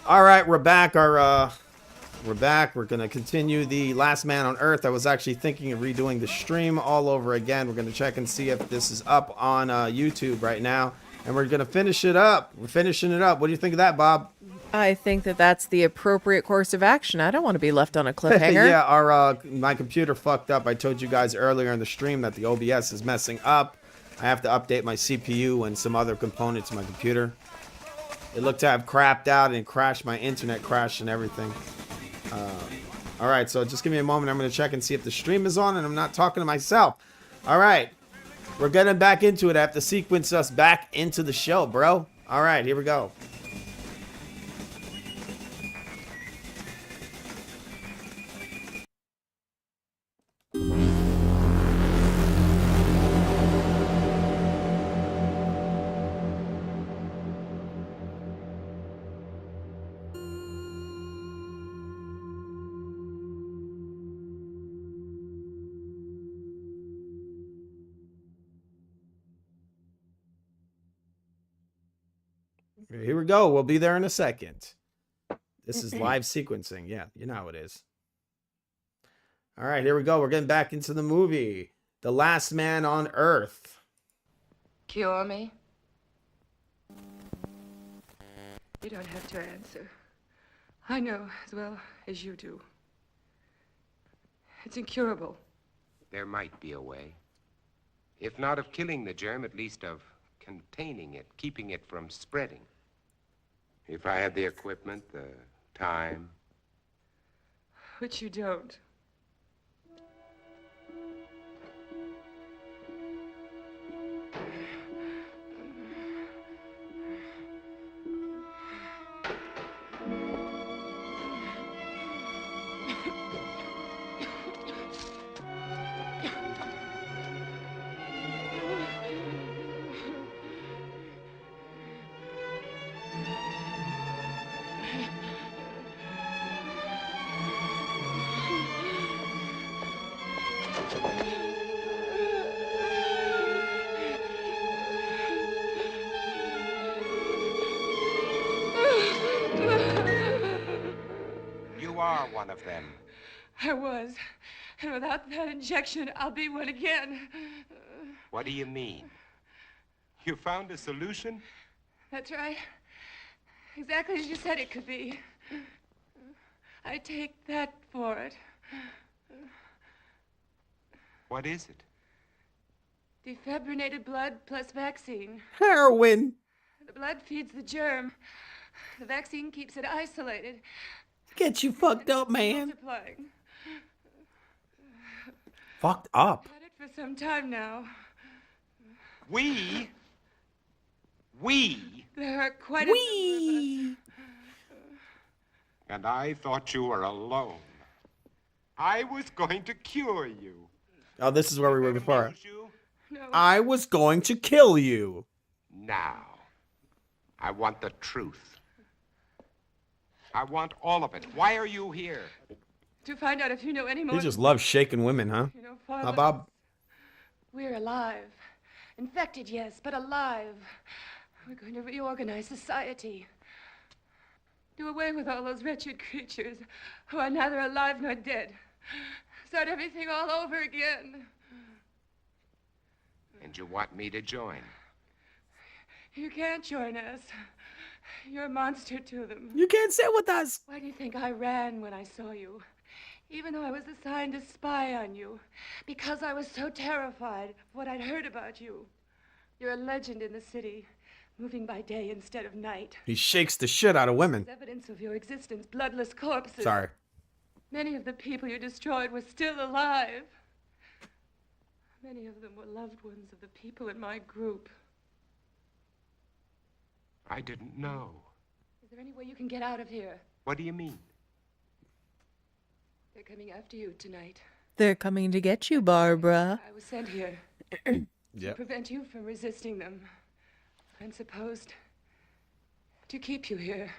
All right, we're back. We're back. We're gonna continue the Last Man on Earth. I was actually thinking of redoing the stream all over again. We're gonna check and see if this is up on YouTube right now, and we're gonna finish it up. We're finishing it up. What do you think of that, Bob? I think that that's the appropriate course of action. I don't want to be left on a cliffhanger. Yeah, our my computer fucked up. I told you guys earlier in the stream that the OBS is messing up. I have to update my CPU and some other components of my computer. It looked to have crapped out and crashed. My internet crashed and everything. All right, so just give me a moment. I'm going to check and see if the stream is on and I'm not talking to myself. All right, we're getting back into it. I have to sequence us back into the show, bro. All right, here we go. Here we go. We'll be there in a second. This is live sequencing. Yeah, you know how it is. All right, here we go. We're getting back into the movie. The Last Man on Earth. Cure me? You don't have to answer. I know as well as you do. It's incurable. There might be a way. If not of killing the germ, at least of containing it, keeping it from spreading. If I had the equipment, the time. Which you don't. You are one of them. I was. And without that injection, I'll be one again. What do you mean? You found a solution? That's right. Exactly as you said it could be. I take that for it. What is it? Defibrinated blood plus vaccine. Heroin. The blood feeds the germ. The vaccine keeps it isolated. Get you fucked up, man. Multiplying. Fucked up. Had it for some time now. We? There are quite a number of us. And I thought you were alone. I was going to cure you. Oh, this is where we were before. Knows you? No. I was going to kill you. Now, I want the truth. I want all of it. Why are you here? To find out if you know any more. You just love shaking women, huh? You know far Huh, less. Bob? We're alive. Infected, yes, but alive. We're going to reorganize society. Do away with all those wretched creatures who are neither alive nor dead. Start everything all over again. And you want me to join? You can't join us. You're a monster to them. You can't sit with us. Why do you think I ran when I saw you? Even though I was assigned to spy on you. Because I was so terrified of what I'd heard about you. You're a legend in the city, moving by day instead of night. He shakes the shit out of women. There's evidence of your existence, bloodless corpses. Sorry. Many of the people you destroyed were still alive. Many of them were loved ones of the people in my group. I didn't know. Is there any way you can get out of here? What do you mean? They're coming after you tonight. They're coming to get you, Barbara. I was sent here Yeah. to prevent you from resisting them. I'm supposed to keep you here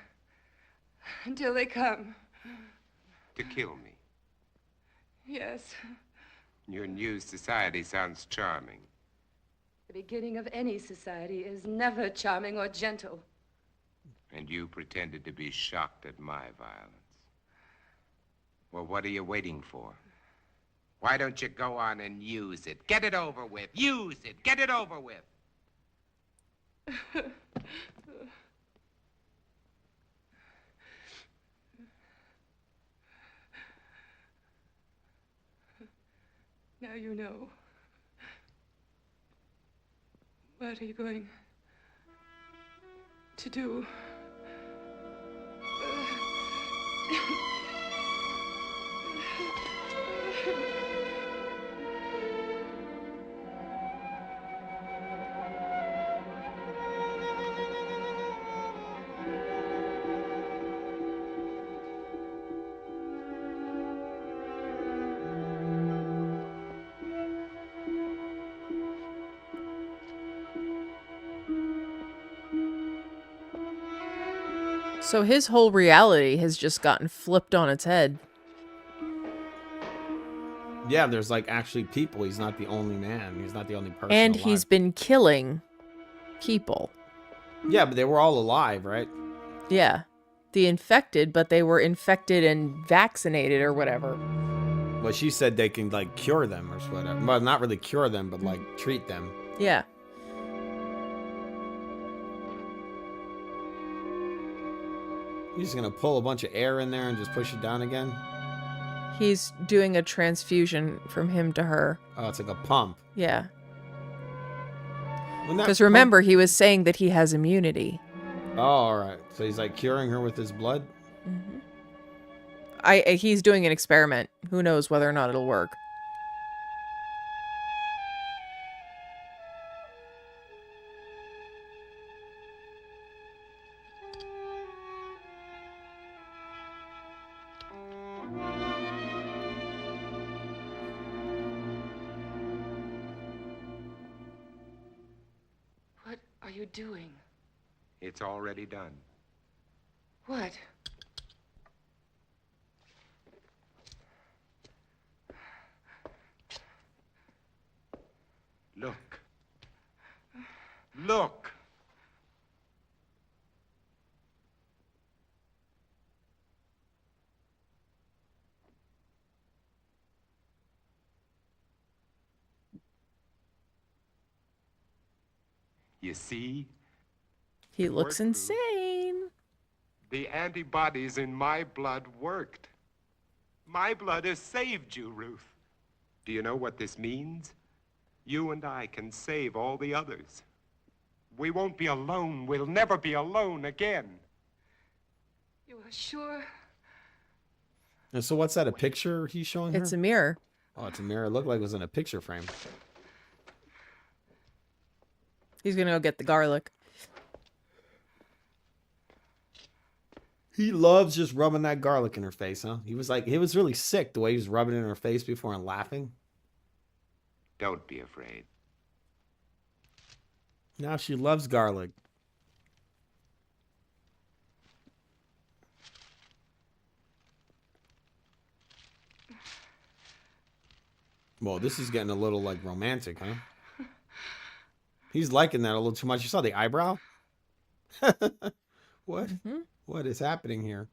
until they come. To kill me. Yes. Your new society sounds charming. The beginning of any society is never charming or gentle. And you pretended to be shocked at my violence. Well, what are you waiting for? Why don't you go on and use it? Get it over with. Use it. Get it over with. Now you know. What are you going to do? So his whole reality has just gotten flipped on its head. Yeah, there's like actually people. He's not the only man. He's not the only person. And alive. he's been killing people. Yeah, but they were all alive, right? Yeah. The infected, but they were infected and vaccinated or whatever. Well, she said they can like cure them or whatever. Well, not really cure them, but like treat them. Yeah. He's just gonna pull a bunch of air in there and just push it down again. He's doing a transfusion from him to her. Oh, it's like a pump. Yeah. Wouldn't that Because pump- remember, he was saying that he has immunity. Oh, all right. So he's like curing her with his blood. He's doing an experiment. Who knows whether or not it'll work. What are you doing? It's already done. What? Look. Look. You see? He looks Worked. insane. The antibodies in my blood worked. My blood has saved you, Ruth. Do you know what this means? You and I can save all the others. We won't be alone. We'll never be alone again. You are sure? And so what's that? A picture he's showing her? It's a mirror. Oh, it's a mirror. It looked like it was in a picture frame. He's gonna go get the garlic. He loves just rubbing that garlic in her face, huh? He was really sick the way he was rubbing it in her face before and laughing. Don't be afraid. Now she loves garlic. Well, this is getting a little like romantic, huh? He's liking that a little too much. You saw the eyebrow? What? What is happening here?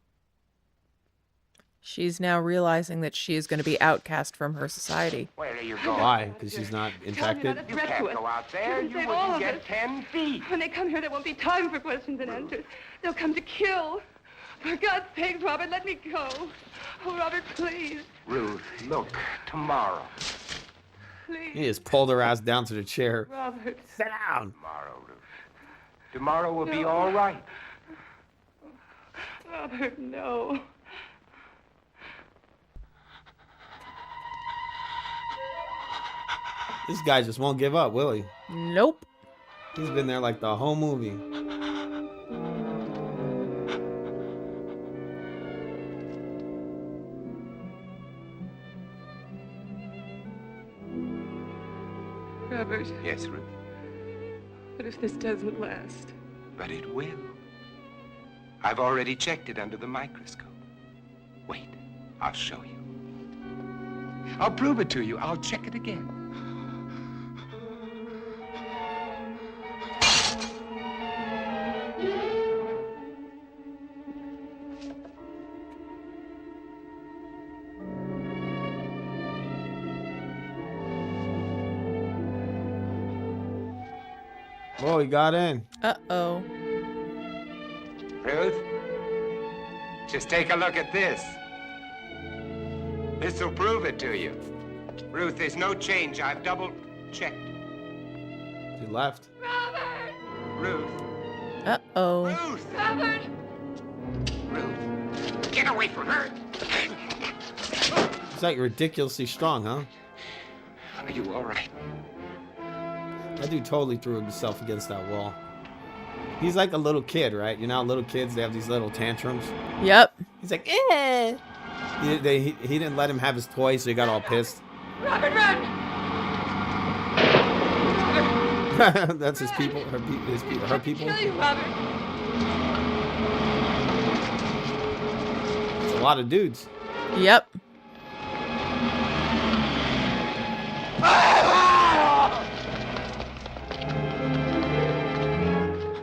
She's now realizing that she is going to be outcast from her society. Where are you going? Why? Because she's not Tell me not infected? to You threat can't to us. go out there. You You can save all wouldn't of get us. 10 feet. When they come here, there won't be time for questions and answers. They'll come to kill. For God's sake, Robert, let me go. Oh, Robert, please, Ruth, look, tomorrow. please. He just pulled her ass down to the chair. Robert. Sit down. Tomorrow, Ruth. Tomorrow will be No. all right. Robert, no. This guy just won't give up, will he? Nope. He's been there like the whole movie. Robert, Yes, Ruth, what if this doesn't last? but it will. I've already checked it under the microscope. Wait, I'll show you. I'll prove it to you. I'll check it again. Oh, he got in. Uh-oh. Ruth, just take a look at this. This'll prove it to you. Ruth, there's no change. I've double-checked. He left. Robert! Ruth. Uh-oh. Ruth! Robert! Ruth! Get away from her! He's like ridiculously strong, huh? Are you all right? That dude totally threw himself against that wall. He's like a little kid, right? You know how little kids, they have these little tantrums? Yep. He's like, eh. He didn't let him have his toy, so he got all pissed. Robert, run! That's his people, her people. Kill you, Robert. It's a lot of dudes. Yep.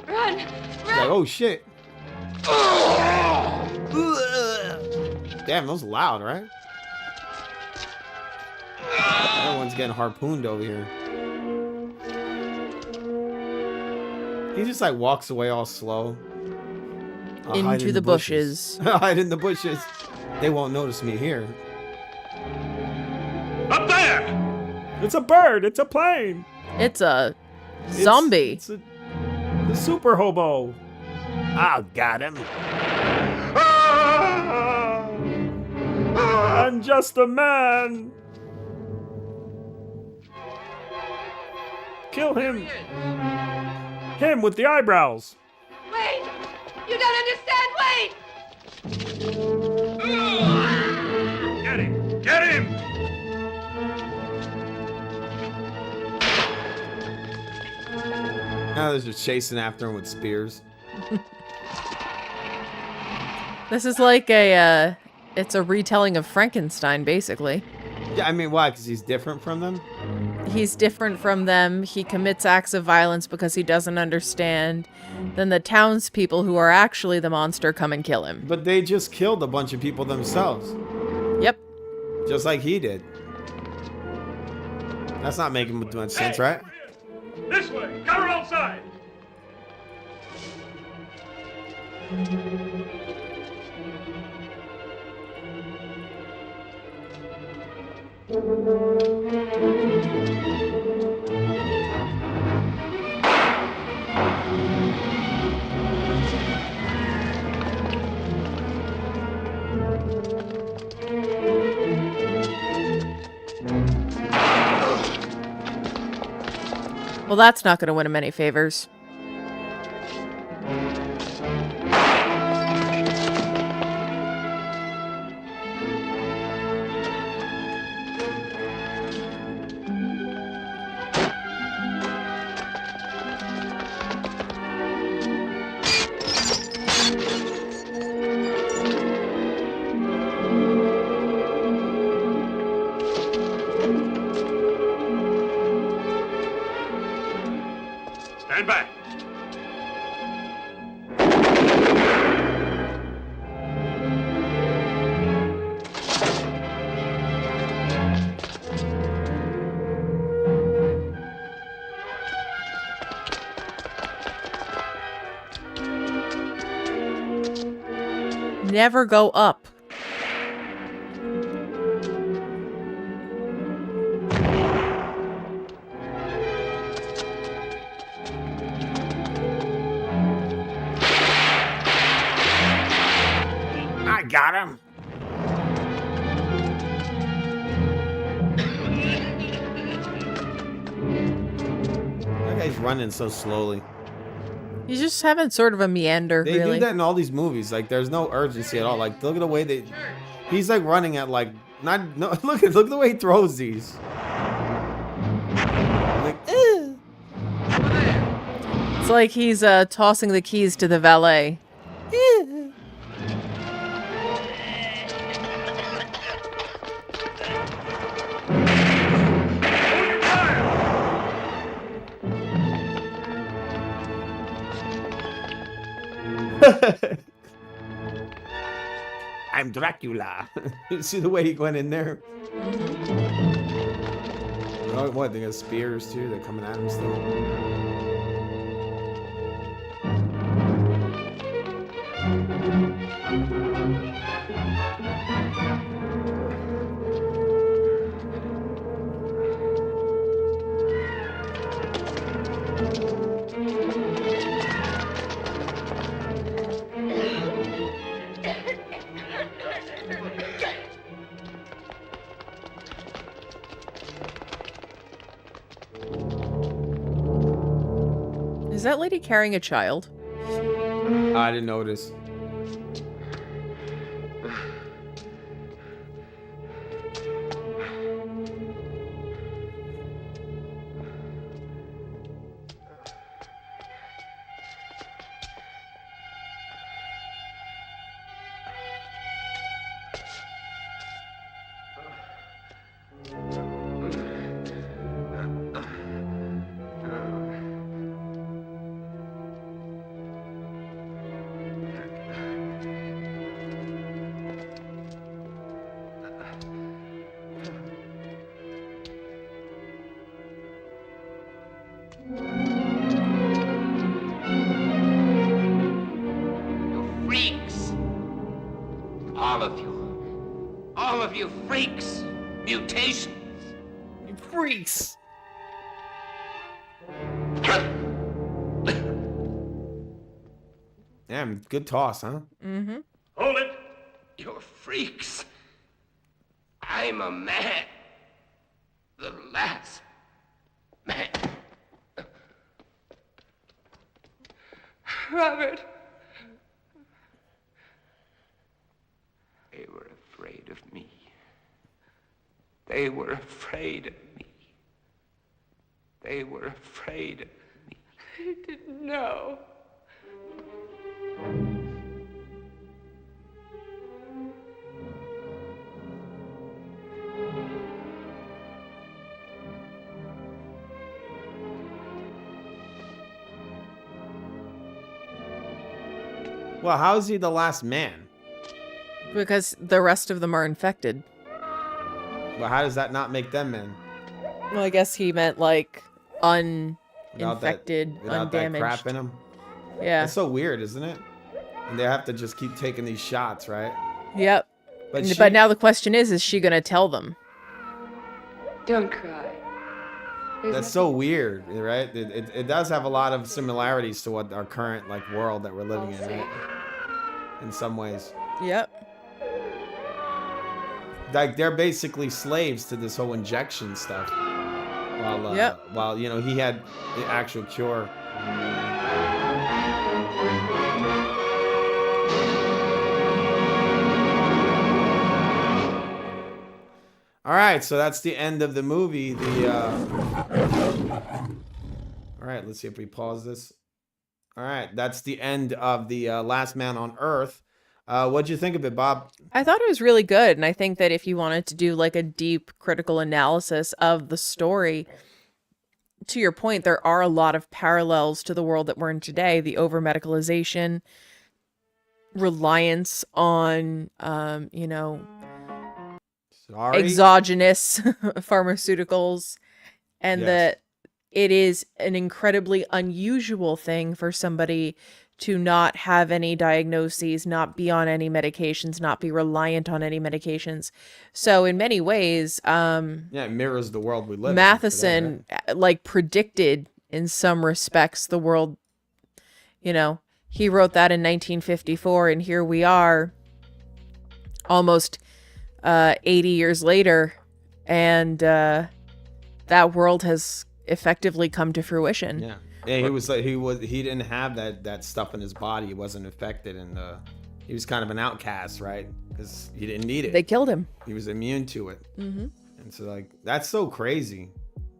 Run! Like, oh shit. Damn, that was loud, right? Everyone's getting harpooned over here. He just like walks away all slow. I'll hide Into in the bushes. Hide in the bushes. They won't notice me here. Up there! It's a bird. It's a plane. It's a zombie. It's the super hobo. I got him. I'm just a man. Kill him. Him with the eyebrows. Wait! You don't understand! Wait! Get him. Get him. Now they're just chasing after him with spears. This is like a, it's a retelling of Frankenstein, basically. Yeah, I mean, why? Because he's different from them? He's different from them. He commits acts of violence because he doesn't understand. Then the townspeople, who are actually the monster, come and kill him. But they just killed a bunch of people themselves. Yep. Just like he did. That's not making much sense, right? This way. Cover outside. Well, that's not going to win him any favors. Stand back. Never go up. I got him. That guy's running so slowly. He's just having sort of a meander, They really. do that in all these movies. Like, there's no urgency at all. Like, look at the way they. He's like running at like not no. Look at the way he throws these. Like, It's like he's tossing the keys to the valet. I'm Dracula. You see the way he went in there? Oh, what? They got spears too. They're coming at him still. that lady carrying a child? I didn't notice. You freaks! All of you. All of you freaks! Mutations! You freaks! Damn, good toss, huh? Mm-hmm. Hold it! You're freaks! I'm a man. The last man. Robert. They were afraid of me. They were afraid of me. They were afraid of me. I didn't know. Well, how is he the last man? Because the rest of them are infected. Well, how does that not make them men? Well, I guess he meant like uninfected, Without that undamaged. crap in them. Yeah. That's so weird, isn't it? And they have to just keep taking these shots, right? Yep. But, But now the question is she gonna tell them? Don't cry. There's that's so weird, right? It does have a lot of similarities to what our current like world that we're living in, right? In some ways. Yep. Like they're basically slaves to this whole injection stuff. While Yep. while you know he had the actual cure. All right, so that's the end of the movie. All right, let's see if we pause this. All right, that's the end of the Last Man on Earth. What'd you think of it, Bob? I thought it was really good, and I think that if you wanted to do like a deep critical analysis of the story, to your point, there are a lot of parallels to the world that we're in today. The over medicalization, reliance on Sorry. exogenous pharmaceuticals, and Yes. that it is an incredibly unusual thing for somebody to not have any diagnoses, not be on any medications, not be reliant on any medications. So in many ways, Yeah, it mirrors the world we live in. Matheson today, right? like predicted in some respects the world, he wrote that in 1954, and here we are almost 80 years later, and that world has effectively come to fruition. Yeah. Yeah, he didn't have that stuff in his body. He wasn't infected, and he was kind of an outcast, right? Because he didn't need it. They killed him. He was immune to it. Mm-hmm. And so like that's so crazy.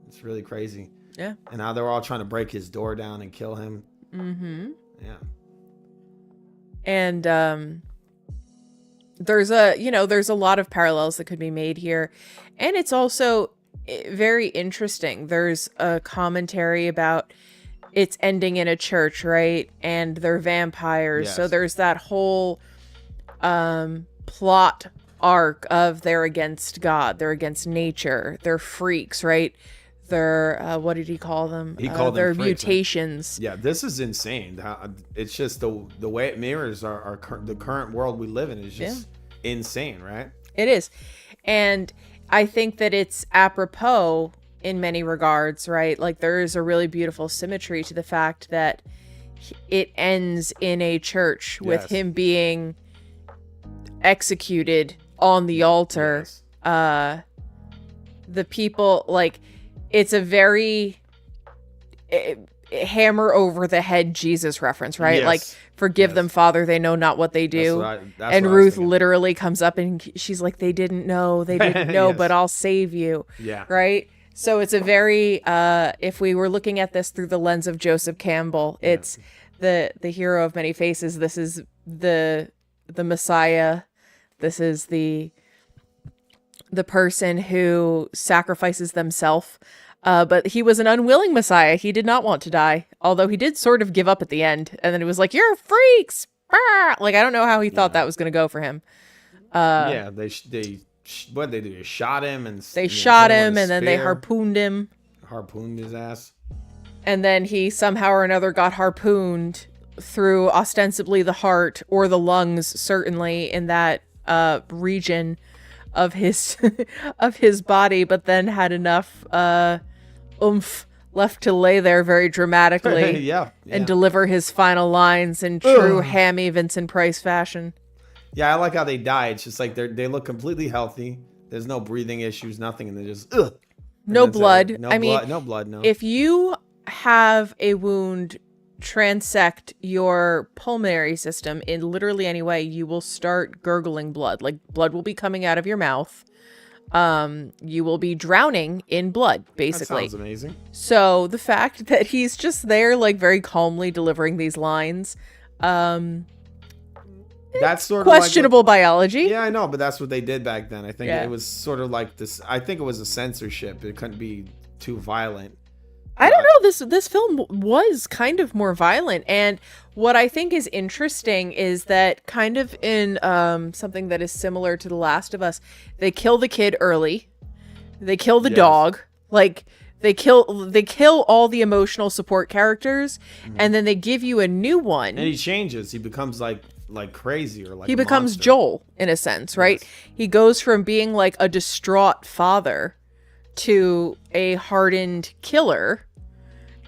It's really crazy. Yeah. And how they were all trying to break his door down and kill him. Mm-hmm. Yeah. And there's a lot of parallels that could be made here, and it's also very interesting. There's a commentary about it's ending in a church, right? And they're vampires. So Yes. there's that whole plot arc of they're against God, they're against nature, they're freaks, right? They're what did he call them? He called them they're freaks, right? mutations. Yeah, this is insane. It's just the way it mirrors the current world we live in is just insane, right? It is. And I think that it's apropos in many regards, right? Like there is a really beautiful symmetry to the fact that it ends in a church with Yes. him being executed on the altar. Yes. The people, like, it's a very hammer over the head Jesus reference, right? Yes. Like, forgive Yes. them, Father, they know not what they do. That's And what I was Ruth thinking. literally comes up and she's like, they didn't know, Yes. but I'll save you. Yeah. Right? So it's a very, if we were looking at this through the lens of Joseph Campbell, it's the hero of many faces. This is the Messiah. This is the person who sacrifices themselves. But he was an unwilling Messiah. He did not want to die, although he did sort of give up at the end. And then he was like, "You're freaks!" Ah! Like, I don't know how he thought that was going to go for him. Yeah, what did they do? They shot him and They you know, shot hit with him, a and then they spear, harpooned him. harpooned his ass. And then he somehow or another got harpooned through ostensibly the heart or the lungs, certainly in that region of his of his body, but then had enough oomph left to lay there very dramatically Yeah. and deliver his final lines in true hammy Vincent Price fashion. Yeah, I like how they die. It's just like they look completely healthy. There's no breathing issues, nothing, and they're just ugh. And No that's it. blood. No I mean, blood. No blood. No. If you have a wound transect your pulmonary system in literally any way, you will start gurgling blood. Like, blood will be coming out of your mouth. You will be drowning in blood, that basically. sounds amazing. So the fact that he's just there, like, very calmly delivering these lines, That's sort of questionable biology. Like yeah, I know, but that's what they did back then. I think Yeah. it was sort of like this. I think it was a censorship. It couldn't be too violent. I don't know. This film was kind of more violent, and what I think is interesting is that, kind of in something that is similar to The Last of Us, they kill the kid early, they kill the Yes. dog, like they kill all the emotional support characters, and then they give you a new one. And he changes. He becomes like crazy or like He a becomes monster. Joel in a sense, right? Yes. He goes from being like a distraught father to a hardened killer,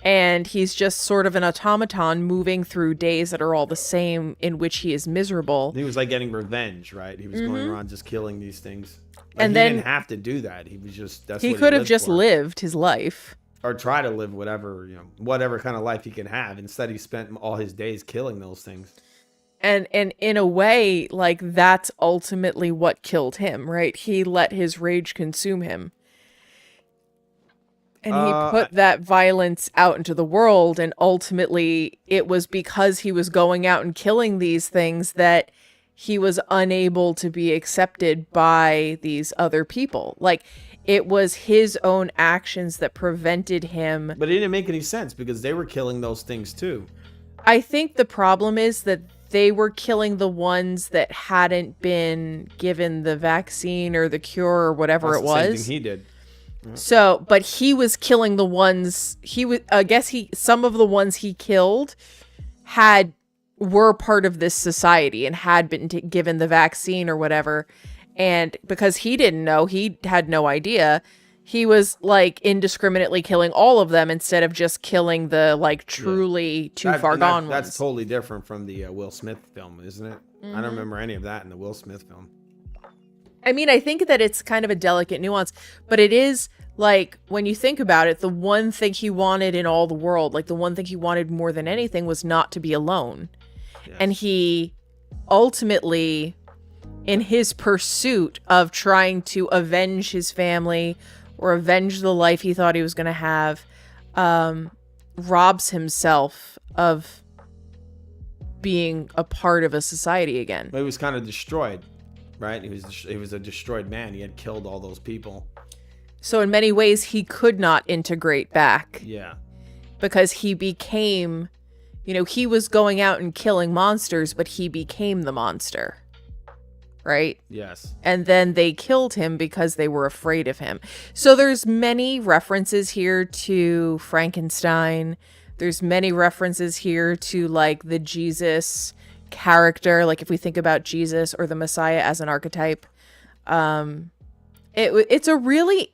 and he's just sort of an automaton moving through days that are all the same, in which he is miserable. He was like getting revenge, right? He was going around just killing these things. Like, And he then- didn't have to do that. He was just that's He what could have lived just for. lived his life. or try to live whatever kind of life he can have. Instead, he spent all his days killing those things. And in a way, like, that's ultimately what killed him, right? He let his rage consume him. And he put that violence out into the world, and ultimately it was because he was going out and killing these things that he was unable to be accepted by these other people. Like, it was his own actions that prevented him. But it didn't make any sense because they were killing those things too. I think the problem is that they were killing the ones that hadn't been given the vaccine or the cure or whatever That's it the same was. thing he did. So, but he was killing the ones some of the ones he killed were part of this society and had been given the vaccine or whatever. And because he didn't know, he had no idea, he was like indiscriminately killing all of them instead of just killing the like truly too far gone ones. That's totally different from the Will Smith film, isn't it? I don't remember any of that in the Will Smith film. I mean, I think that it's kind of a delicate nuance, but it is like, when you think about it, the one thing he wanted in all the world, like the one thing he wanted more than anything, was not to be alone. Yes. And he ultimately, in his pursuit of trying to avenge his family or avenge the life he thought he was going to have, robs himself of being a part of a society again. But he was kind of destroyed, right? He was a destroyed man. He had killed all those people. So in many ways, he could not integrate back Yeah. because he became, he was going out and killing monsters, but he became the monster, right? Yes. And then they killed him because they were afraid of him. So there's many references here to Frankenstein. There's many references here to like the Jesus character. Like, if we think about Jesus or the Messiah as an archetype, it's a really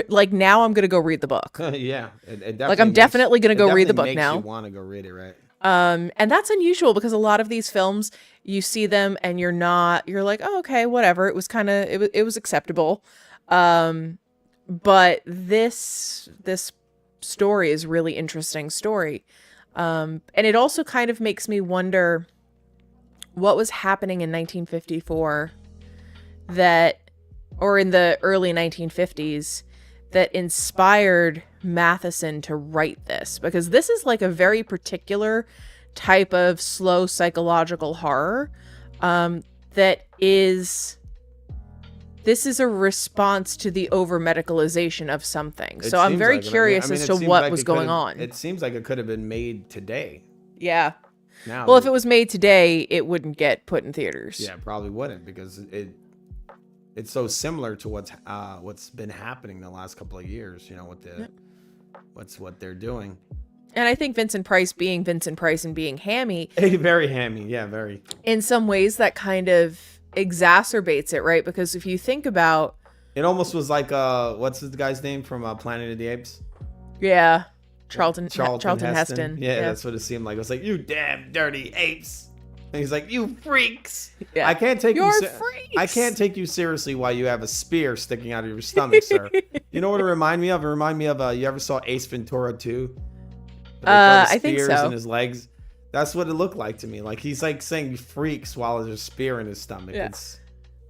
like, now I'm gonna go read the book. Yeah. It Like, I'm definitely gonna go read the book makes now. You want to go read it, right? And that's unusual because a lot of these films, you see them and you're like, oh, okay, whatever. It was kind of, it was acceptable. But this story is a really interesting story. And it also kind of makes me wonder what was happening in 1954 or in the early 1950s, that inspired Matheson to write this, because this is like a very particular type of slow psychological horror this is a response to the over medicalization of something. So I'm very curious as to what was going on. It seems like it could have been made today. Yeah. Now, well, if it was made today, it wouldn't get put in theaters. Yeah, probably wouldn't, because it's so similar to what's been happening the last couple of years. You know, with what they're doing. And I think Vincent Price being Vincent Price and being hammy, very hammy, yeah, very. In some ways, that kind of exacerbates it, right? Because if you think about, it almost was like what's the guy's name from Planet of the Apes? Yeah, Charlton Heston. Yeah, that's what it seemed like. It was like, you damn dirty apes. And he's like, you freaks. Yeah. I can't take freaks. I can't take you seriously while you have a spear sticking out of your stomach, sir. You know what it reminded me of? It reminded me of you ever saw Ace Ventura 2? I think so. In his legs. That's what it looked like to me. Like he's like saying freaks while there's a spear in his stomach. Yeah. It's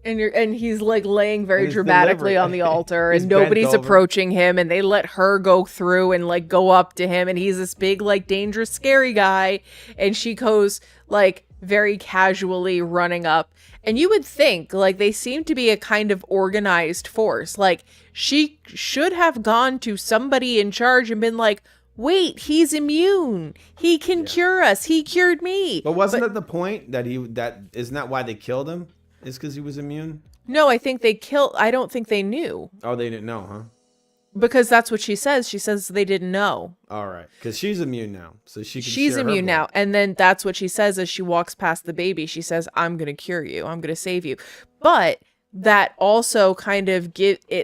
and he's like laying very dramatically on the altar, He's and nobody's bent over. approaching him, and they let her go through and like go up to him, and he's this big like dangerous scary guy, and she goes like very casually running up. And you would think like they seem to be a kind of organized force. Like she should have gone to somebody in charge and been like, wait, he's immune. He can cure us. He cured me. But wasn't that the point that isn't that why they killed him? Is because he was immune? No, I think I don't think they knew. Oh, they didn't know, huh? Because that's what she says. She says they didn't know. All right. Because she's immune now. So she's share immune now. And then that's what she says as she walks past the baby. She says, I'm going to cure you. I'm going to save you. But that also kind of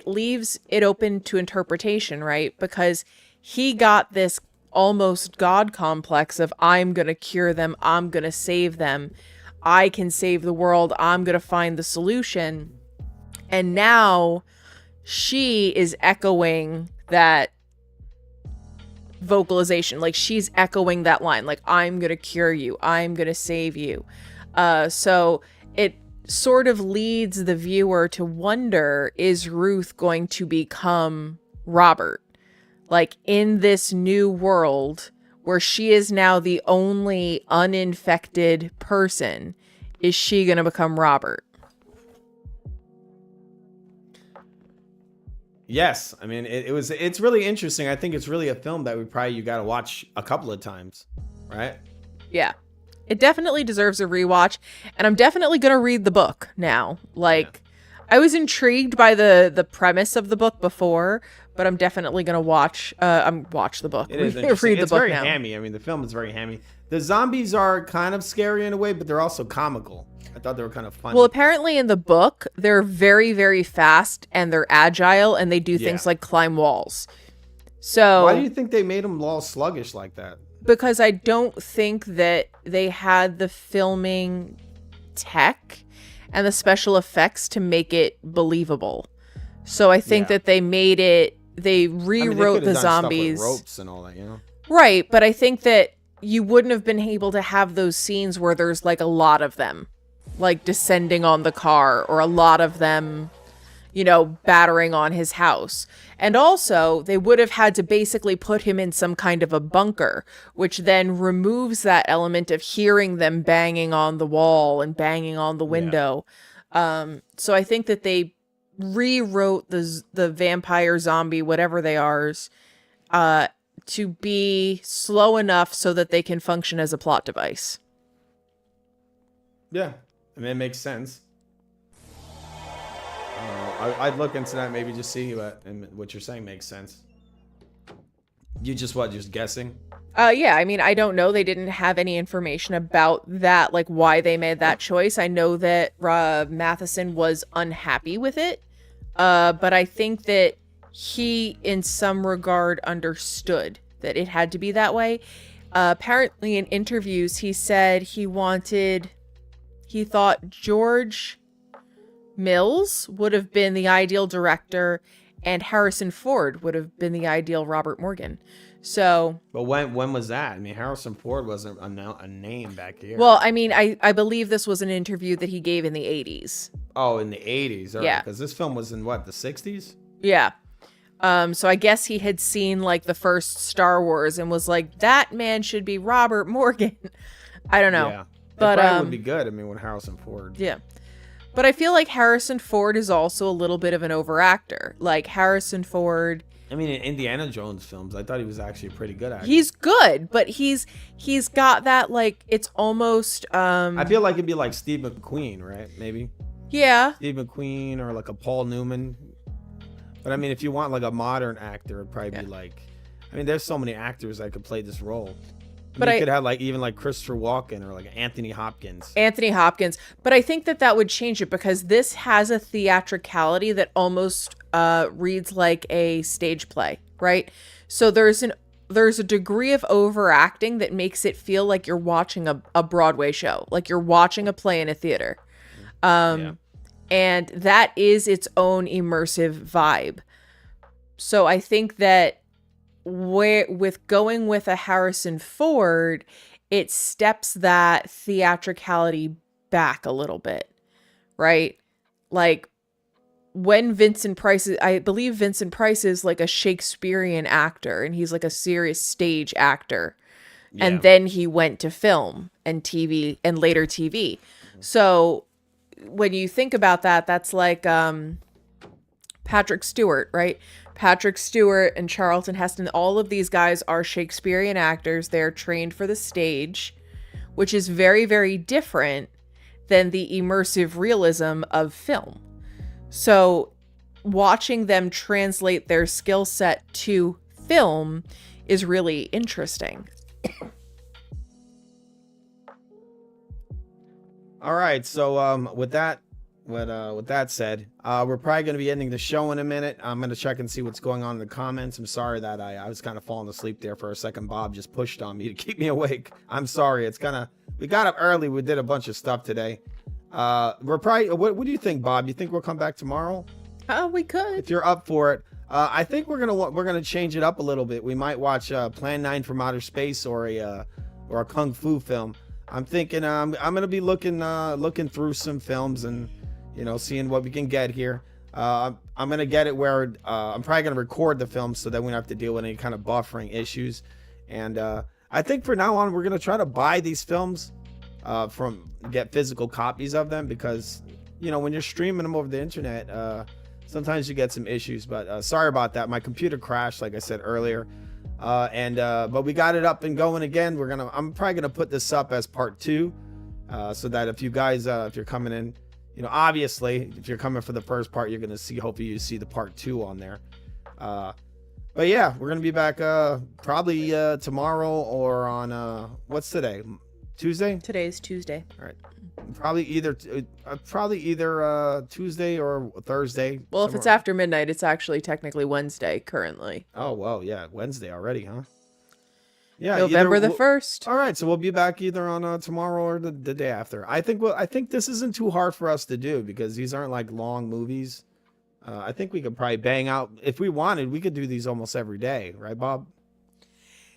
leaves it open to interpretation, right? Because he got this almost God complex of, I'm going to cure them. I'm going to save them. I can save the world. I'm going to find the solution. And now she is echoing that vocalization. Like she's echoing that line. Like, I'm going to cure you. I'm going to save you. So it sort of leads the viewer to wonder, is Ruth going to become Robert? Like in this new world where she is now the only uninfected person, is she going to become Robert? Yes. I mean, it's really interesting. I think it's really a film that you got to watch a couple of times, right? Yeah. It definitely deserves a rewatch, and I'm definitely going to read the book now. Like, I was intrigued by the premise of the book before, but I'm definitely going to watch the book. It is read interesting. the It's book very now. hammy. I mean, the film is very hammy. The zombies are kind of scary in a way, but they're also comical. I thought they were kind of funny. Well, apparently in the book, they're very, very fast, and they're agile, and they do things like climb walls. So why do you think they made them all sluggish like that? Because I don't think that they had the filming tech and the special effects to make it believable. So I think that they made it, they rewrote the zombies. Stuff with ropes and all that, you know? Right, but I think that you wouldn't have been able to have those scenes where there's like a lot of them, like descending on the car, or a lot of them, you know, battering on his house. And also, they would have had to basically put him in some kind of a bunker, which then removes that element of hearing them banging on the wall and banging on the window. So I think that they rewrote the vampire, zombie, whatever they are, to be slow enough so that they can function as a plot device. Yeah, I mean, it makes sense. I'd look into that, maybe just see what you're saying makes sense. You just guessing? Yeah, I mean, I don't know. They didn't have any information about that, like why they made that choice. I know that Matheson was unhappy with it, but I think that he, in some regard, understood that it had to be that way. Apparently, in interviews, he said he thought George Mills would have been the ideal director, and Harrison Ford would have been the ideal Robert Morgan. So, But when was that? I mean, Harrison Ford wasn't a name back here. well, I mean, I believe this was an interview that he gave in the 80s. Oh, in the 80s. Yeah. Because this film was in what, the 60s? Yeah. So I guess he had seen like the first Star Wars and was like, that man should be Robert Morgan. I don't know. Yeah. But it probably would be good. I mean, with Harrison Ford. yeah. But I feel like Harrison Ford is also a little bit of an overactor. Like Harrison Ford, I mean, in Indiana Jones films, I thought he was actually a pretty good actor. he's good, but he's got that like it's almost I feel like it'd be like Steve McQueen, right? Maybe yeah. Steve McQueen or like a Paul Newman. But I mean, if you want like a modern actor, it'd probably be like, I mean, there's so many actors that could play this role. But you could have like even like Christopher Walken or like Anthony Hopkins. Anthony Hopkins, but I think that would change it because this has a theatricality that almost reads like a stage play, right? So there's a degree of overacting that makes it feel like you're watching a Broadway show, like you're watching a play in a theater. Yeah. And that is its own immersive vibe. So I think that with going with a Harrison Ford, it steps that theatricality back a little bit, right? Like when Vincent Price I believe Vincent Price is like a Shakespearean actor and he's like a serious stage actor. Yeah. And then he went to film and TV and later TV. So when you think about that, that's like Patrick Stewart, right? Patrick Stewart and Charlton Heston, all of these guys are Shakespearean actors. They're trained for the stage, which is very, very different than the immersive realism of film. So watching them translate their skill set to film is really interesting. All right, so with that said, we're probably going to be ending the show in a minute. I'm going to check and see what's going on in the comments. I'm sorry that I was kind of falling asleep there for a second. Bob just pushed on me to keep me awake. I'm sorry. We got up early. We did a bunch of stuff today. We're probably, what do you think, Bob? You think we'll come back tomorrow? Oh, we could. If you're up for it. I think we're gonna change it up a little bit. We might watch Plan 9 from Outer Space or a kung fu film. I'm thinking I'm gonna be looking through some films and seeing what we can get here. I'm gonna get it where I'm probably gonna record the film so that we don't have to deal with any kind of buffering issues. And I think for now on we're gonna try to buy these films get physical copies of them, because when you're streaming them over the internet, sometimes you get some issues. But sorry about that. My computer crashed, like I said earlier. But we got it up and going again. I'm probably gonna put this up as part 2, so that if you guys, if you're coming in, obviously if you're coming for the first part, you're gonna see. Hopefully you see the part 2 on there. But yeah, we're gonna be back probably tomorrow or on what's today? Tuesday. Today's Tuesday. All right. Probably either Tuesday or Thursday. Well, if it's after midnight, it's actually technically Wednesday currently. Oh, well, yeah, Wednesday already, huh? Yeah, November the 1st. All right, so we'll be back either on tomorrow or the day after. I think this isn't too hard for us to do because these aren't like long movies. I think we could probably bang out, if we wanted, we could do these almost every day, right, Bob?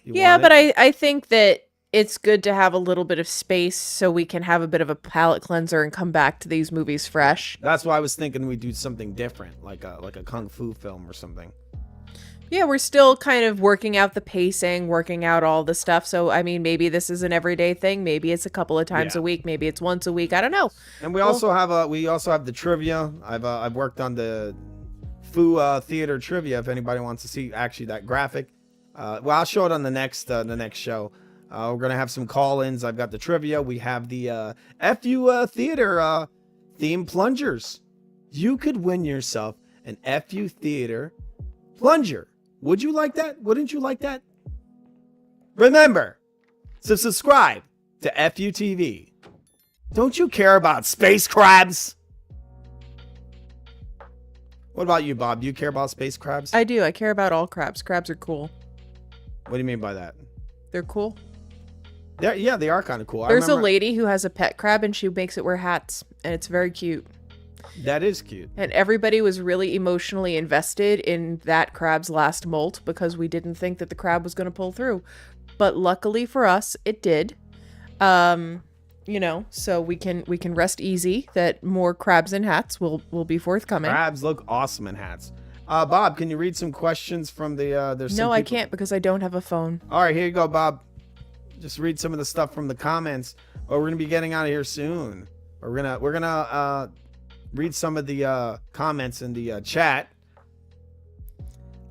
Yeah, but I think that it's good to have a little bit of space so we can have a bit of a palate cleanser and come back to these movies fresh. That's why I was thinking we'd do something different, like a kung fu film or something. Yeah, we're still kind of working out the pacing, working out all the stuff. So, I mean, maybe this is an everyday thing. Maybe it's a couple of times a week. Maybe it's once a week. I don't know. And we also have the trivia. I've worked on the Fu Theater trivia. If anybody wants to see actually that graphic, well, I'll show it on the next show. We're gonna have some call-ins. I've got the trivia. We have the FU Theater theme plungers. You could win yourself an FU Theater plunger. Would you like that? Wouldn't you like that? Remember to subscribe to FU TV. Don't you care about space crabs? What about you, Bob? Do you care about space crabs? I do. I care about all crabs. Crabs are cool. What do you mean by that? They're cool. Yeah, they are kind of cool. There's a lady who has a pet crab and she makes it wear hats, and it's very cute. That is cute. And everybody was really emotionally invested in that crab's last molt because we didn't think that the crab was going to pull through. But luckily for us, it did. You know, so we can rest easy that more crabs in hats will be forthcoming. Crabs look awesome in hats. Bob, can you read some questions from the there's some No, I people- can't because I don't have a phone. All right, here you go, Bob. Just read some of the stuff from the comments. Oh, we're gonna be getting out of here soon. We're gonna read some of the comments in the chat.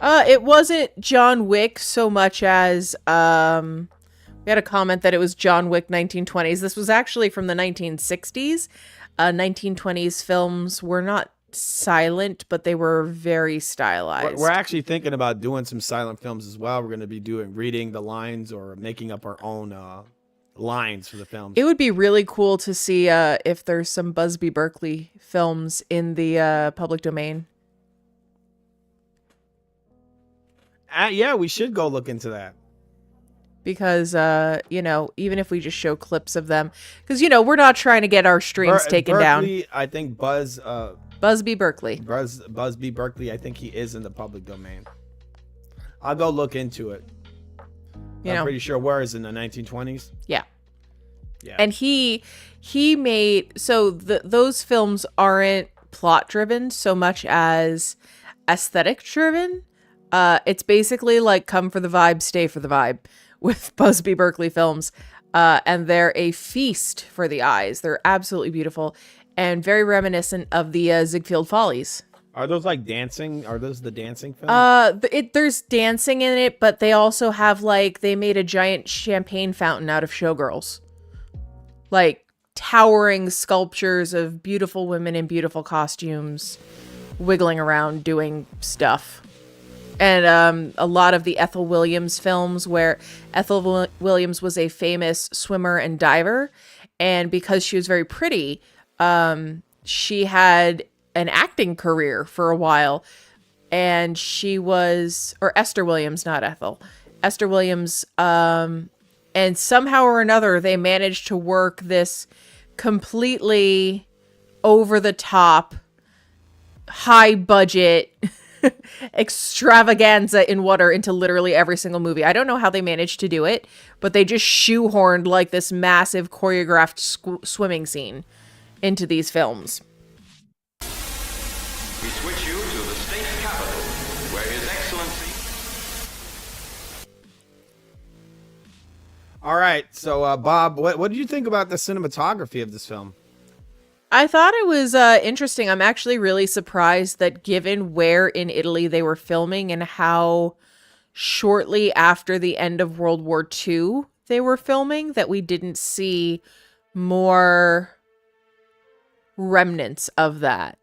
It wasn't John Wick so much as we had a comment that it was John Wick 1920s. This was actually from the 1960s. 1920s films were not silent, but they were very stylized. We're actually thinking about doing some silent films as well. We're gonna be reading the lines or making up our own lines for the films. It would be really cool to see if there's some Busby Berkeley films in the public domain. Yeah, we should go look into that. Because, you know, even if we just show clips of them. Because, you know, we're not trying to get our streams taken down. Berkeley, I think Busby Berkeley. Busby Berkeley, I think he is in the public domain. I'll go look into it. I'm pretty sure where is in the 1920s. Yeah. Yeah. And he made, so those films aren't plot driven so much as aesthetic driven. It's basically like come for the vibe, stay for the vibe with Busby Berkeley films. And they're a feast for the eyes. They're absolutely beautiful and very reminiscent of the Ziegfeld Follies. Are those like dancing? Are those the dancing films? There's dancing in it, but they also have like, they made a giant champagne fountain out of showgirls. Like towering sculptures of beautiful women in beautiful costumes wiggling around doing stuff. And a lot of the Ethel Williams films where Ethel Williams was a famous swimmer and diver. And because she was very pretty, she had an acting career for a while. And she was, or Esther Williams, not Ethel. Esther Williams, and somehow or another, they managed to work this completely over-the-top, high-budget extravaganza in water into literally every single movie. I don't know how they managed to do it, but they just shoehorned like this massive choreographed swimming scene into these films. We switch you to the state capital, where His Excellency... All right, so Bob, what did you think about the cinematography of this film? I thought it was interesting. I'm actually really surprised that given where in Italy they were filming and how shortly after the end of World War II they were filming, that we didn't see more remnants of that.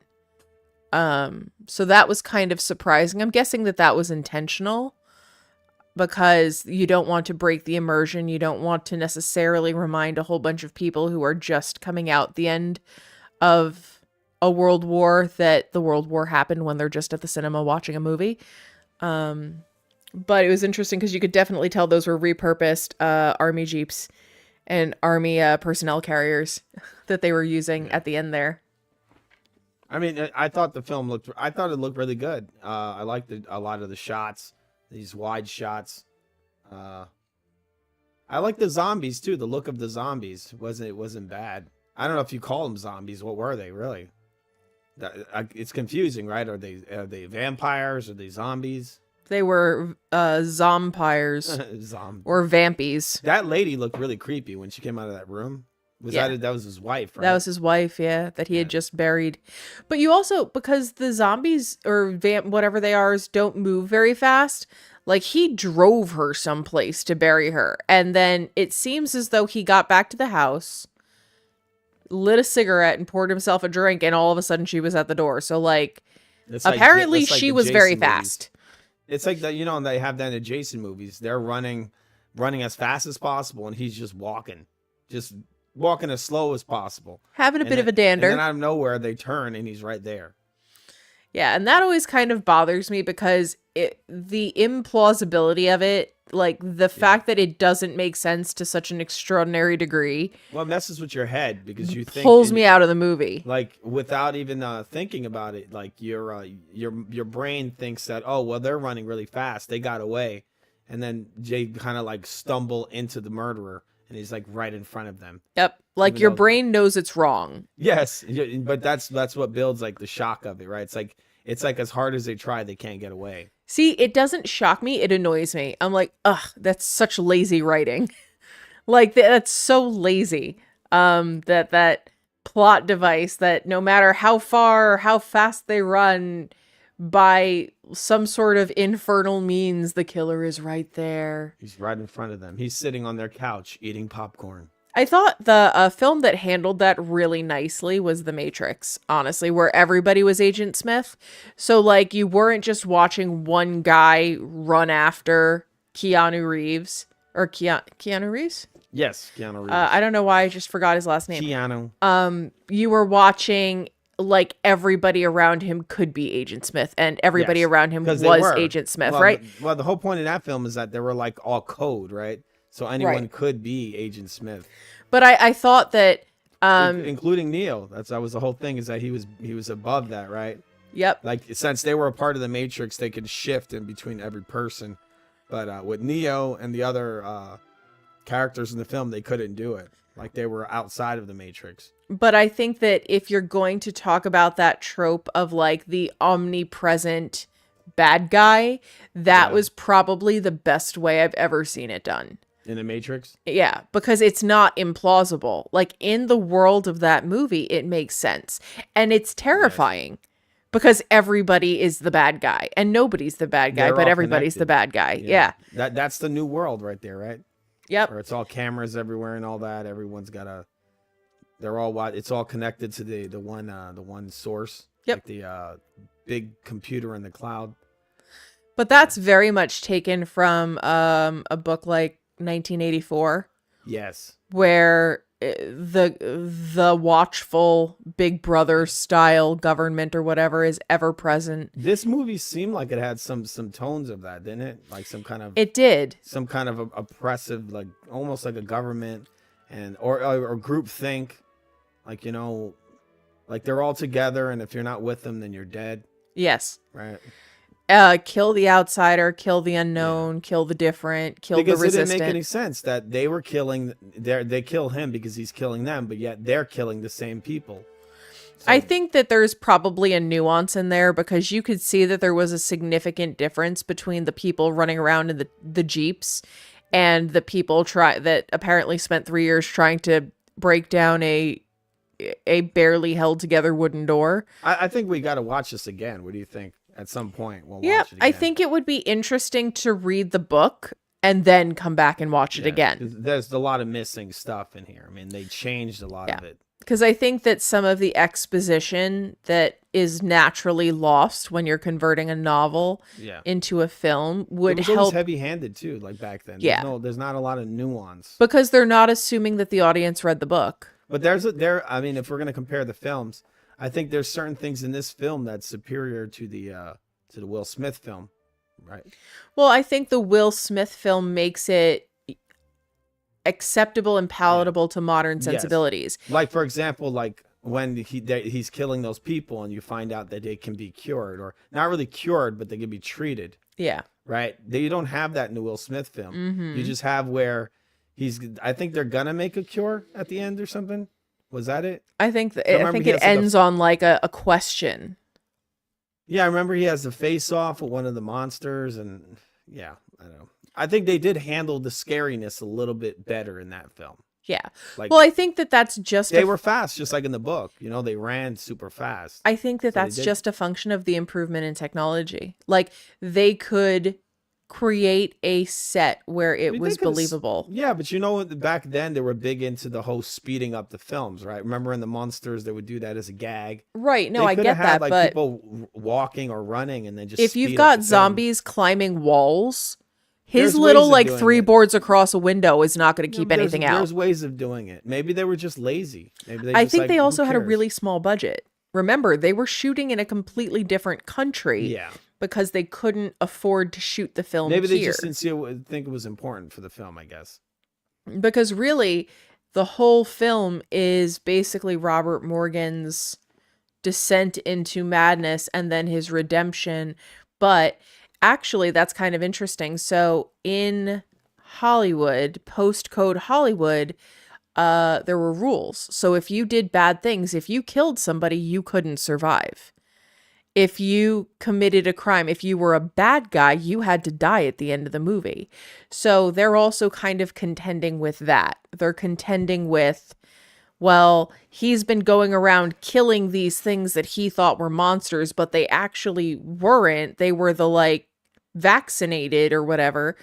So that was kind of surprising. I'm guessing that was intentional because you don't want to break the immersion. You don't want to necessarily remind a whole bunch of people who are just coming out the end of a world war that the world war happened when they're just at the cinema watching a movie. But it was interesting because you could definitely tell those were repurposed army jeeps and army personnel carriers that they were using at the end there. I mean, I thought it looked really good. I liked a lot of the shots, these wide shots. I like the zombies too. The look of the zombies wasn't bad. I don't know if you call them zombies. What were they really? It's confusing, right? Are they vampires? Are they zombies? They were zompires or vampies. That lady looked really creepy when she came out of that room. That was his wife, right? That was his wife, yeah, that he had just buried. But you also, because the zombies or whatever they are don't move very fast, like he drove her someplace to bury her. And then it seems as though he got back to the house, lit a cigarette and poured himself a drink, and all of a sudden she was at the door. So like, apparently she was very fast. It's like that, and they have that in the Jason movies. They're running as fast as possible, and he's just walking as slow as possible. Having a bit of a dander. And then out of nowhere, they turn, and he's right there. Yeah, and that always kind of bothers me because the implausibility of it, like the fact that it doesn't make sense to such an extraordinary degree, Well, it messes with your head because you think pulls me out of the movie. like without even thinking about it. Like your brain thinks that, oh well, they're running really fast, they got away, and then Jay kind of like stumble into the murderer, and he's like right in front of them. Yep. Like Even your though- brain knows it's wrong. Yes, but that's what builds like the shock of it, right? It's like as hard as they try, they can't get away. See, it doesn't shock me, it annoys me. I'm like, ugh, that's such lazy writing. Like that's so lazy. That plot device that no matter how far or how fast they run, by some sort of infernal means, the killer is right there. He's right in front of them. He's sitting on their couch eating popcorn. I thought the film that handled that really nicely was The Matrix, honestly, where everybody was Agent Smith. So, like, you weren't just watching one guy run after Keanu Reeves. Or Keanu Reeves? Yes, Keanu Reeves. I don't know why I just forgot his last name. Keanu. You were watching, like, everybody around him could be Agent Smith, and everybody Yes, around him 'cause was they were. Agent Smith, Well, right? Well, the whole point of that film is that they were like all code, right? So anyone Right. could be Agent Smith, But I thought that, including Neo. That was the whole thing, is that he was above that, right? yep. Like since they were a part of the Matrix, they could shift in between every person. But with Neo and the other characters in the film, they couldn't do it. Like they were outside of the Matrix. But I think that if you're going to talk about that trope of like the omnipresent bad guy, that Yeah. was probably the best way I've ever seen it done. In the Matrix? Yeah, because it's not implausible. Like in the world of that movie, it makes sense. And it's terrifying because everybody is the bad guy and nobody's the bad guy, They're but all everybody's the connected. bad guy. Yeah. That's the new world right there, right? Yep. Where it's all cameras everywhere and all that. Everyone's got it's all connected to the one source. Yep. Like the big computer in the cloud. But that's very much taken from a book like 1984. Yes. Where the watchful Big Brother style government or whatever is ever present. This movie seemed like it had some tones of that, didn't it? Like some kind of It did. oppressive, like almost like a government and or group think, like like they're all together, and if you're not with them, then you're dead, Yes. right? Kill the outsider, kill the unknown, kill the different, kill Because the it didn't resistant. make any sense that they were killing. They kill him because he's killing them, but yet they're killing the same people. So, I think that there's probably a nuance in there because you could see that there was a significant difference between the people running around in the Jeeps and the people that apparently spent 3 years trying to break down a barely held together wooden door. I think we got to watch this again. What do you think? At some point, we'll Yeah, watch it again. I think it would be interesting to read the book and then come back and watch it Yeah, again. 'cause there's a lot of missing stuff in here. I mean, they changed a lot Yeah. of it. Because I think that some of the exposition that is naturally lost when you're converting a novel Yeah. into a film It would was always help heavy-handed too, like back then. Yeah. There's not a lot of nuance. because they're not assuming that the audience read the book. But I mean, if we're gonna compare the films, I think there's certain things in this film that's superior to the Will Smith film, right? Well, I think the Will Smith film makes it acceptable and palatable to modern Yes. sensibilities. Like for example, like when he's killing those people, and you find out that they can be cured, or not really cured, but they can be treated, Yeah. right? You don't have that in the Will Smith film. Mhm. You just have where I think they're gonna make a cure at the end or something. Was that it? I think I remember he it has, like, a- ends on like a question. Yeah, I remember he has the face off with one of the monsters, and yeah, I don't know. I think they did handle the scariness a little bit better in that film. Yeah. Like Well, I think that that's just they were fast, just like in the book. They ran super fast. I think that So they that's did- just a function of the improvement in technology. Like they could create a set where it They was could've believable. Yeah, but back then they were big into the whole speeding up the films, right? Remember in the Monsters, they would do that as a gag. Right. No, They I coulda get had, that, like, but people walking or running, and then just if you've speed up got the film. zombies climbing walls, his There's little ways of like doing 3 it. boards across a window is not going to Yeah, keep but anything out. There's ways of doing it. Maybe they were just lazy. Maybe they I just, think like, they who also had a cares? really small budget. remember, they were shooting in a completely different country Yeah. because they couldn't afford to shoot the film Maybe they here. just didn't think it was important for the film, I guess. Because really, the whole film is basically Robert Morgan's descent into madness and then his redemption. But actually, that's kind of interesting. So in Hollywood, post-code Hollywood, there were rules. So if you did bad things, if you killed somebody, you couldn't survive. If you committed a crime, if you were a bad guy, you had to die at the end of the movie. So they're also kind of contending with that. They're contending with, well, he's been going around killing these things that he thought were monsters, but they actually weren't. They were the like vaccinated or whatever.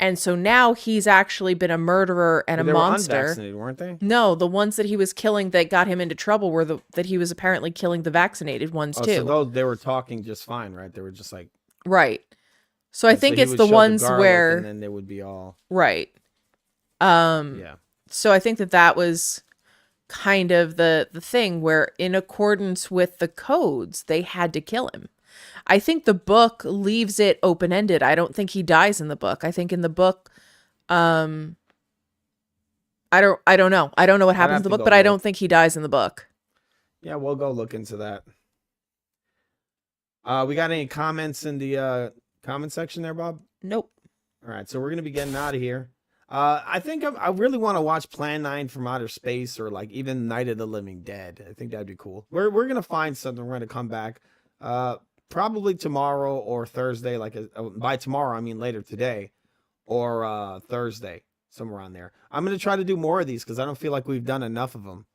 And so now he's actually been a murderer and They a were monster. unvaccinated, weren't they? No, the ones that he was killing that got him into trouble were that he was apparently killing the vaccinated ones Oh, too. so those they were talking just fine, right? They were just like. Right. So I and so think he it's would the show ones garlic, where and then they would be all. right. Yeah. So I think that was kind of the thing where in accordance with the codes, they had to kill him. I think the book leaves it open-ended. I don't think he dies in the book. I think in the book I don't know. I don't know what happens have in the to book, go but I look. don't think he dies in the book. Yeah, we'll go look into that. We got any comments in the comment section there, Bob? Nope. All right, so we're gonna be getting out of here. I think I really want to watch Plan 9 from Outer Space or like even Night of the Living Dead. I think that'd be cool. We're gonna find something. We're gonna come back. Probably tomorrow or Thursday. Like by tomorrow, I mean later today, or Thursday, somewhere on there. I'm gonna try to do more of these because I don't feel like we've done enough of them.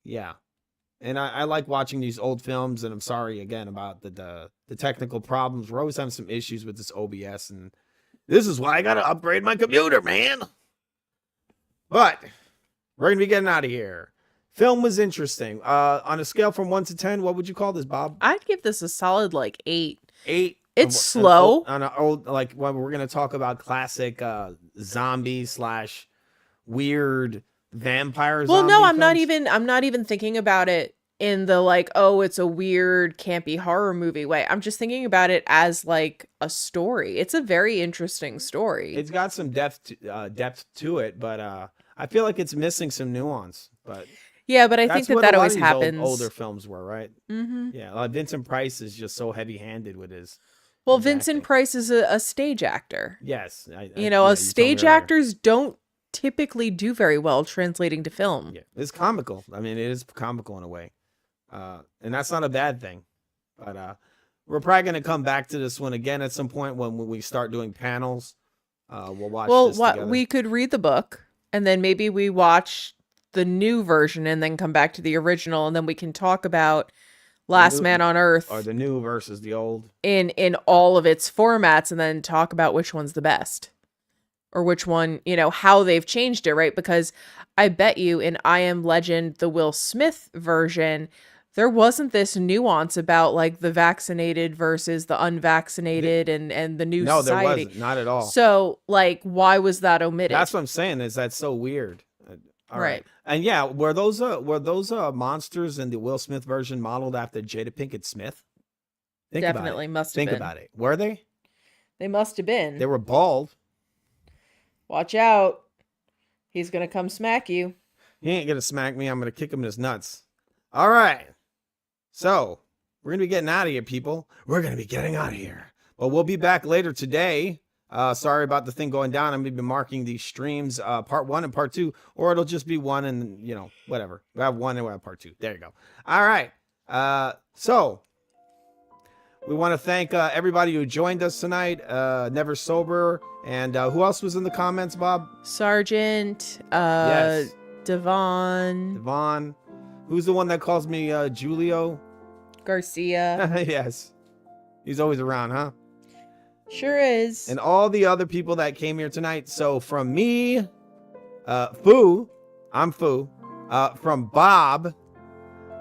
Yeah. And I like watching these old films, and I'm sorry again about the technical problems. We're always having some issues with this OBS, and this is why I gotta upgrade my computer, man. But we're gonna be getting out of here. Film was interesting. On a scale from 1 to 10, what would you call this, Bob? I'd give this a solid like 8. 8. It's slow. On an old, like when we're gonna talk about classic zombie / weird vampire. Well, no, zombie I'm not even thinking about it in the like, oh, it's a weird campy horror movie way. I'm just thinking about it as like a story. It's a very interesting story. It's got some depth to it, but I feel like it's missing some nuance. But yeah, but I that's think what that a lot always of these happens. older films were, right? Mm-hmm. Yeah, like Vincent Price is just so heavy-handed with his. Well, his Vincent acting. Price is a stage actor. Yes, You know, yeah, a you told me stage earlier. actors don't typically do very well translating to film. Yeah, it's comical. I mean, it is comical in a way, and that's not a bad thing. But we're probably gonna come back to this one again at some point when we start doing panels. We'll watch. Well, this what together. we could read the book and then maybe we watch the new version and then come back to the original and then we can talk about Last new- Man on Earth or the new versus the old. in all of its formats and then talk about which one's the best or which one, you know, how they've changed it, right? Because I bet you in I Am Legend, the Will Smith version, there wasn't this nuance about like the vaccinated versus the unvaccinated and the new No, society. there wasn't. Not at all. So, like, why was that omitted? That's what I'm saying. Is that's so weird. All Right. And yeah, were those monsters in the Will Smith version modeled after Jada Pinkett Smith? Think Definitely about it. must have Think been. about it. Were they? They must have been. They were bald. Watch out. He's going to come smack you. He ain't gonna smack me. I'm gonna kick him in his nuts. All right. So we're gonna be getting out of here, people. We're gonna be getting out of here. But we'll be back later today. Sorry about the thing going down. I'm gonna be marking these streams, part 1 and part 2, or it'll just be 1 and you know whatever. We have 1 and we have part 2. There you go. All right. So we want to thank everybody who joined us tonight. Never Sober, and who else was in the comments, Bob? Sergeant, Yes. Devon, Devon. Who's the one that calls me Julio? Garcia. Yes. He's always around, huh? Sure is. And all the other people that came here tonight. So from me, Fu, I'm Fu. From Bob.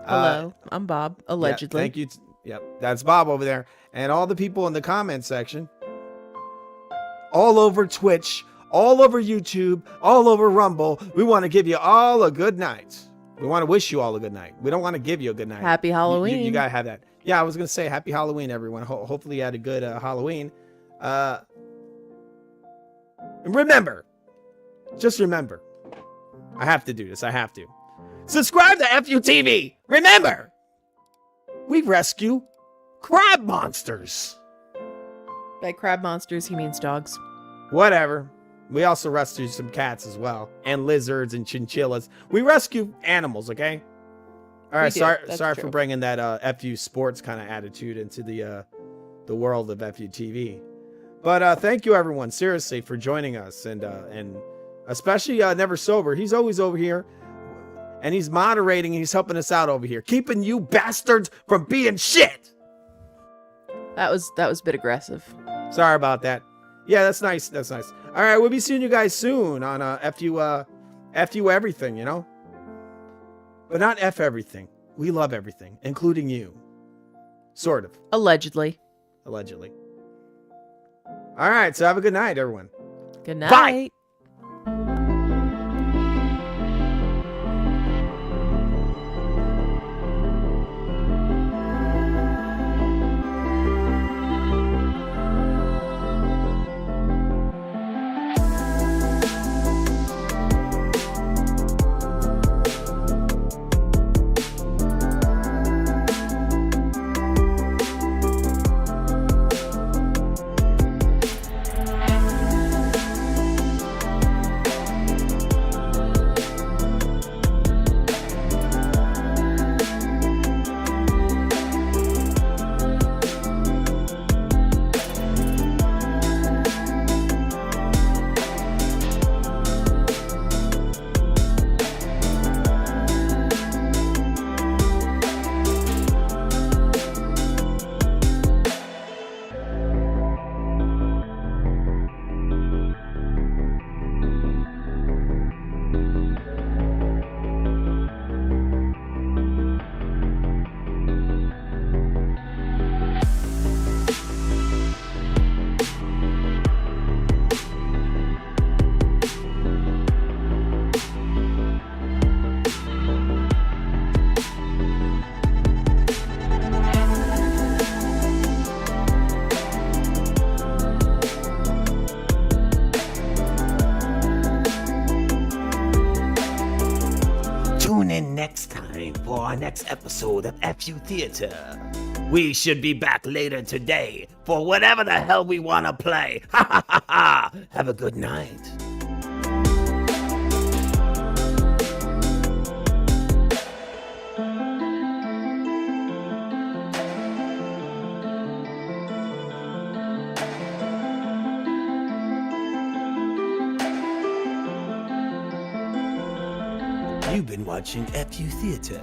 Hello, I'm Bob, allegedly. Yeah, thank you. Yep, that's Bob over there. And all the people in the comment section. All over Twitch, all over YouTube, all over Rumble. We want to give you all a good night. We want to wish you all a good night. We don't want to give you a good night. Happy You Halloween. gotta have that. Yeah, I was gonna say happy Halloween, everyone. Hopefully you had a good Halloween. And remember, just remember, I have to do this. I have to subscribe to FUTV. Remember, we rescue crab monsters. By crab monsters, he means dogs. Whatever. We also rescue some cats as well, and lizards and chinchillas. We rescue animals, okay? All right, do. sorry That's for true. bringing that FU sports kind of attitude into the world of FUTV. But thank you everyone, seriously, for joining us, and especially Never Sober. He's always over here, and he's moderating, and he's helping us out over here, keeping you bastards from being shit. That was a bit aggressive. Sorry about that. Yeah, that's nice. That's nice. All right, we'll be seeing you guys soon on FU everything, you know? But not F everything. We love everything, including you. Sort of, Allegedly. allegedly. All right, so have a good night, everyone. Good Bye. night. Tune in next time for our next episode of FU Theater. We should be back later today for whatever the hell we want to play. Ha ha ha ha! Have a good night. You've been watching FU Theater.